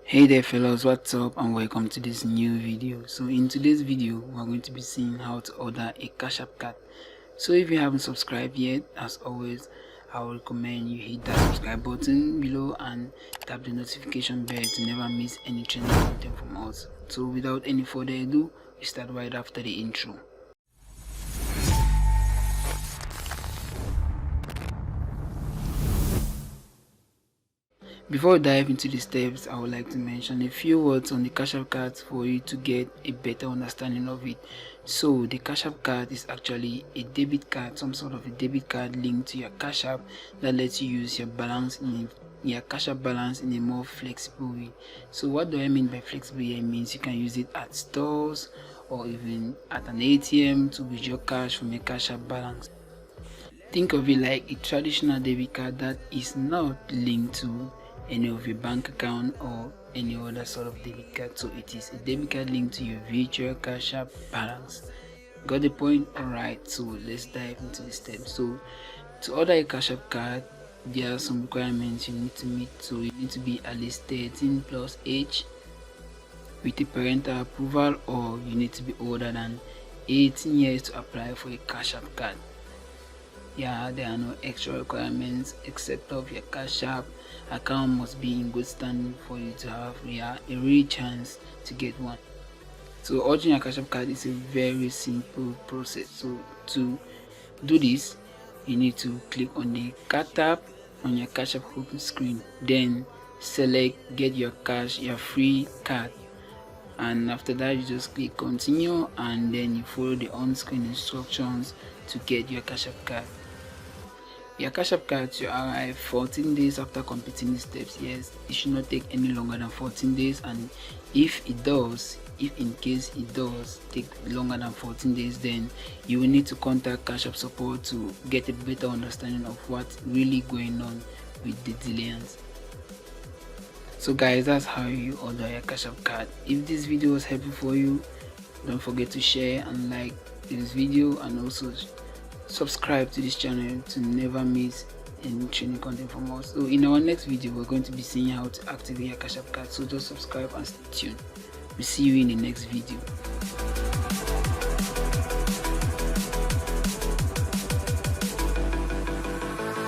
Hey there fellas, what's up and welcome to this new video. So in today's video we're going to be seeing how to order a cash app card. So if you haven't subscribed yet, as always I would recommend you hit that subscribe button below and tap the notification bell to never miss any trending content from us. So without any further ado, we start right after the intro. Before we dive into the steps, I would like to mention a few words on the cash app card for you to get a better understanding of it. So the cash app card is actually a debit card, some sort of a debit card linked to your cash app that lets you use your balance in your cash app balance in a more flexible way. So what do I mean by flexible here? It means you can use it at stores or even at an ATM to withdraw cash from your cash app balance. Think of it like a traditional debit card that is not linked to any of your bank account or any other sort of debit card. So it is a debit card linked to your virtual cash app balance. Got the point? Alright, so let's dive into the steps. So to order a cash app card, there are some requirements you need to meet. So you need to be at least 13 plus age with a parental approval, or you need to be older than 18 years to apply for a cash app card. Yeah, there are no extra requirements except of your cash app account must be in good standing for you to have a real chance to get one. So ordering your cash app card is a very simple process. So to do this, you need to click on the card tab on your cash app home screen, then select get your free card, and after that you just click continue and then you follow the on-screen instructions to get your cash app card. Your cash app card should arrive 14 days after completing the steps. Yes, it should not take any longer than 14 days, and if in case it does take longer than 14 days, then you will need to contact cash app support to get a better understanding of what's really going on with the delays. So guys, that's how you order your cash app card. If this video was helpful for you, don't forget to share and like this video, and also subscribe to this channel to never miss any training content from us. So in our next video we're going to be seeing how to activate your cash app card, so just subscribe and stay tuned. We'll see you in the next video.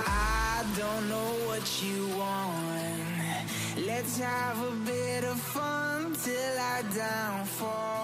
I don't know what you want. Let's have a bit of fun till I downfall.